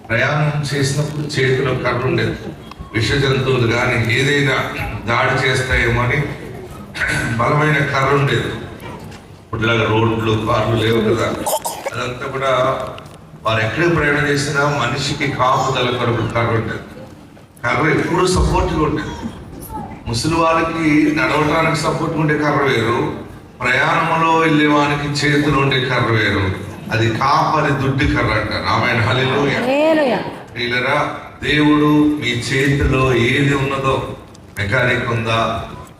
ప్రయాణం చేసినప్పుడు చేతిలో కర్ర ఉండేది. విష జంతువులు కానీ ఏదైనా దాడి చేస్తాయేమో అని బలమైన కర్ర ఉండేది. ఇప్పుడులాగా రోడ్లు కార్లు లేవు కదా. అదంతా కూడా వారు ఎక్కడ ప్రయాణం చేసినా మనిషికి కాపుదల కొరకు కర్ర ఉండేది. కర్ర ఎప్పుడు సపోర్ట్గా ఉండేది. ముసలి వాళ్ళకి నడవటానికి సపోర్ట్ ఉండే కర్ర వేరు, ప్రయాణంలో వెళ్ళేవానికి చేతులు ఉండే కర్ర వేరు. అది కాపరి దుడ్డి కర్ర అంటారు. ఆమె హల్లెలూయా. దేవుడు మీ చేతిలో ఏది ఉన్నదో, మెకానిక్ ఉందా,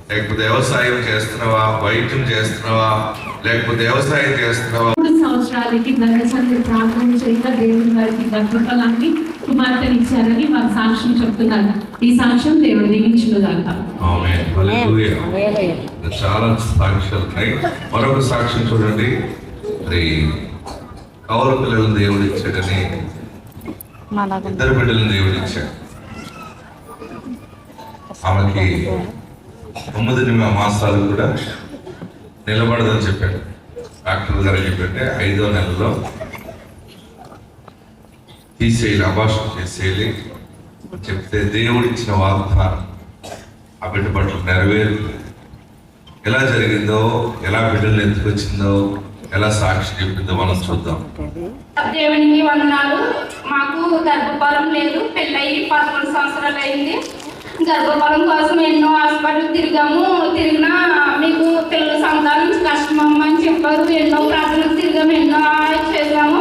లేకపోతే వ్యవసాయం చేస్తున్నావా, వైద్యం చేస్తున్నావా, లేకపోతే వ్యవసాయం చేస్తున్నావా, 3 సంవత్సరాలకి ధనసంఖ్య ప్రార్థన చేయగా దేవుని వారికి గర్భఫలాన్ని కుమార్తెని ఇచ్చారని వారు సాక్ష్యం చెప్తున్నారు. ఈ సాక్ష్యం దేవుడు దీవించుగాక. ఆమేన్. హల్లెలూయా. చాలా సాక్ష్యాలు ఉన్నాయి. మరొక సాక్ష్యం చూడండి. మరి కౌలు పిల్లలను దేవుడు ఇచ్చాడని, 2 బిడ్డలను దేవుడు ఇచ్చాడు. ఆమెకి 9 మాసాలు కూడా నిలబడదని చెప్పాడు. డాక్టర్ గారు చెప్పంటే 5వ నెలలో తీసేయాలి, అబార్షన్ చేసేయాలి చెప్తే దేవుడు ఇచ్చిన వాగ్దానం ఆ బిడ్డ పట్ల నెరవేరు. ఎలా జరిగిందో, ఎలా బిడ్డలు ఎత్తుకొచ్చిందో, ఎలా సాక్షి చెప్పిందో మనం చూద్దాం. దేవునికి వందనాలు. మాకు గర్భఫలం లేదు. పెళ్ళయి 11 సంవత్సరాలు అయింది. గర్భఫలం కోసం ఎన్నో హాస్పిటల్ తిరిగినా మీకు పిల్లల సంతానం కష్టమమ్మ అని చెప్పారు. ఎన్నో ప్రార్థనలు తిరిగాము, ఎన్నో చేసాము.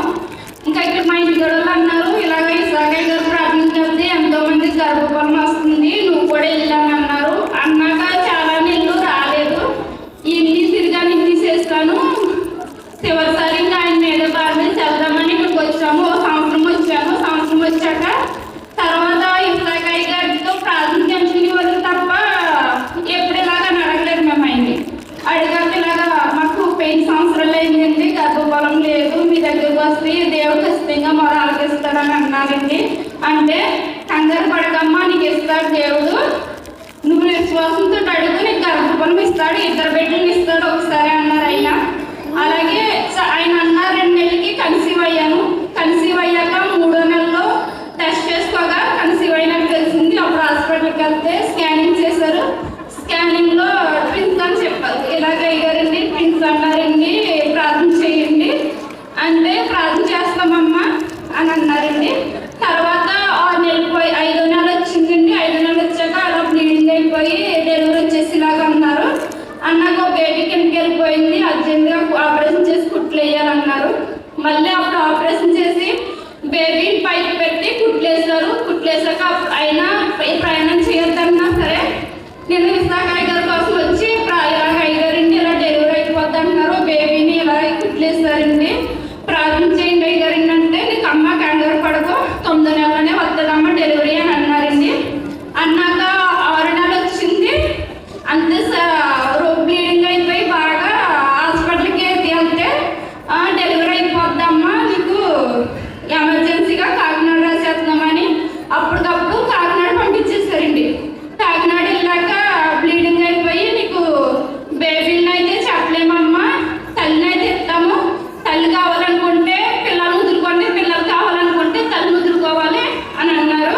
ఇంకా ఇక్కడ మా ఇంటి గడవలు అన్నారు, ఇలాగ ఇసాగయ్య గారు ప్రార్థించే ఎంతో మంది గర్భఫలం వస్తుంది, నువ్వు కూడా వెళ్ళాను అన్నారు. అన్నాక చాలా నెలలు రాలేదు. ఇన్ని తిరిగాను, ఇన్ని చేస్తాను. చివరిసారి ఇంకా ఆయన మీద ప్రార్థన చేద్దామని ఇక్కడికి వచ్చాము. సంవత్సరం వచ్చాను. సంవత్సరం వచ్చాక తర్వాత ఇసాగయ్య గారితో ప్రార్థన చేయించుకునే వాళ్ళు తప్ప ఎప్పుడు ఇలాగ అడగలేదు. మేము ఆయన్ని అడిగాక ఇలాగా మాకు 5 సంవత్సరాలు అయిందండి, గర్భఫలం లేదు, మీ దగ్గరకు వస్తే దేవుడు ఖచ్చితంగా మొర ఆలకిస్తాడని అన్నారండి. అంటే కంగారు పడకమ్మా, నీకు ఇస్తాడు దేవుడు, నువ్వు విశ్వాసంతో అడుగు, నీకు గర్భఫలం ఇస్తాడు, 2 బిడ్డలు ఇస్తాడు ఒకసారి అన్నారు ఆయన. అలాగే ఆయన అన్నారు 2 నెలలకి కన్సీవ్ అయ్యాను. కన్సీవ్ అయ్యాక 3వ నెలలో టెస్ట్ చేసుకోగా కన్సీవ్ అయినట్టు తెలిసింది. అప్పుడు హాస్పిటల్కి వెళ్తే స్కానింగ్ చేశారు. స్కానింగ్ లో ట్విన్స్ అని చెప్పారు. ఇలాగ అయ్యారండి, ట్విన్స్ అన్నారండి, ప్రార్థన చేయండి అంటే ప్రార్థన చేస్తామమ్మా అని అన్నారండి. తర్వాత 6 నెలలు పోయి 5వ నెల వచ్చిందండి. 5వ నెల వచ్చాక అలా బ్లీడింగ్ అయిపోయి డెలివరీ వచ్చేసి ఇలాగ అన్నారు. అన్నాక బేబీ కిందకి వెళ్ళిపోయింది, అర్జెంట్గా ఆపరేషన్ చేసి కుట్లు వేయాలన్నారు. మళ్ళీ అప్పుడు ఆపరేషన్ చేసి బేబీని పైకి పెట్టి కుట్లేసారు. కుట్లేసాక అయినా ప్రయాణం చేయొద్దన్నా సరే నేను ఇసాగయ్య గారి కోసం వచ్చి ఇలాగ అయ్యారండి, ఇలా డెలివరీ అయిపోద్ది అంటున్నారు. బేబీని ఇలా కుట్లేసారండి. ప్రార్థన చేయండి అయ్యారండి అంటే, నీకు అమ్మ కంగారు పడకు, 9వ నెలలోనే వస్తుందమ్మ డెలివరీ అని అన్నారండి. అన్నాక 6వ నెల వచ్చింది. అంతే బ్లీడింగ్ అయిపోయి బాగా హాస్పిటల్కి వెళ్తే డెలివరీ అయిపోద్దమ్మా, నీకు ఎమర్జెన్సీగా కాకినాడ రాసేస్తున్నామని అప్పటికప్పుడు కాకినాడ పంపించేశారండి. కాకినాడ వెళ్ళాక బ్లీడింగ్ అయిపోయి నీకు బేబీని అయితే చెప్పలేమమ్మా, తల్లిని అయితే ఇస్తాము, తల్లి కావాలనుకుంటే పిల్లలు ముదురుకోండి, పిల్లలు కావాలనుకుంటే తల్లి ముదురుకోవాలి అని అన్నారు.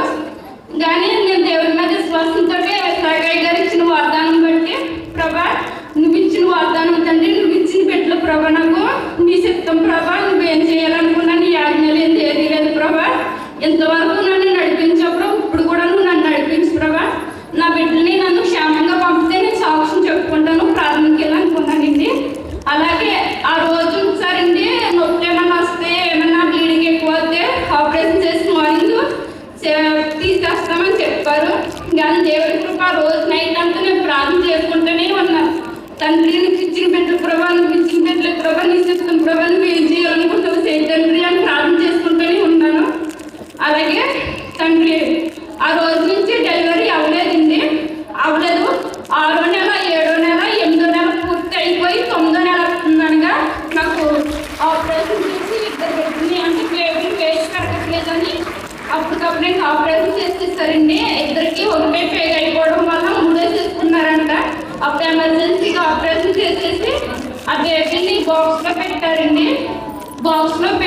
కానీ నేను దేవుడి మీద విశ్వాసంతో ఇసాగయ్య గారు ఇచ్చిన వాగ్దానం బట్టి, ప్రభా నువ్వు ఇచ్చిన వాగ్దానం తండ్రి, నువ్వు ఇచ్చిన బిడ్డలు ప్రభా, నాకు నీ చిత్తం ప్రభా, నువ్వేం చేయాలనుకున్నా నీ ఆజ్ఞలు ఏది లేదు ప్రభా, ఇంతవరకు నన్ను నడిపించప్పుడు ఇప్పుడు కూడా నువ్వు నన్ను నడిపించు ప్రభా, నా బిడ్డల్ని నన్ను క్షేమంగా పంపితే నేను సాక్ష్యం చెప్పుకుంటాను, ప్రార్థనకి వెళ్ళాలనుకున్నానండి. అలాగే ఆ రోజు సరండి నొప్పి ఏమైనా వస్తే, ఏమైనా బ్లీడింగ్ ఎక్కువ వస్తే ఆపరేషన్ చేసి మార్నింగ్ తీసేస్తామని చెప్పారు. కానీ దేవుడి కృప రోజు నైట్ అంతా నేను ప్రార్థన చేసుకుంటూనే ఉన్నాను. తండ్రి నువ్వు ఇచ్చిన బిడ్డలు ప్రభా, నువ్వు ఇచ్చిన బిడ్డల ప్రభా, నీ చిత్తం ప్రభా, నువ్వు ఏం చేయాలనుకుంటావు చేయి తండ్రి అని ప్రార్థన చేసుకుంటూనే ఉన్నాను. అలాగే తండ్రి ఆ రోజు నుంచి డెలివరీ అవ్వలేదండి, అవ్వలేదు. 6వ నెల, 7వ నెల, 8వ నెల పూర్తి అయిపోయి 9వ నెల అనగా నాకు ఆపరేషన్ చేసి 2 బిడ్డని అంటే బేబీని వేసి పెట్టట్లేదని అప్పటికప్పుడు నేను ఆపరేషన్ చేసేసారండి. 2కి ఒకటే పేగ అయిపోవడం వల్ల 3 చేసుకున్నారంట. అప్పుడు ఎమర్జెన్సీగా ఆపరేషన్ చేసేసి ఆ బేబీని బాక్స్లో పెట్టారండి. బాక్స్లో పెట్టి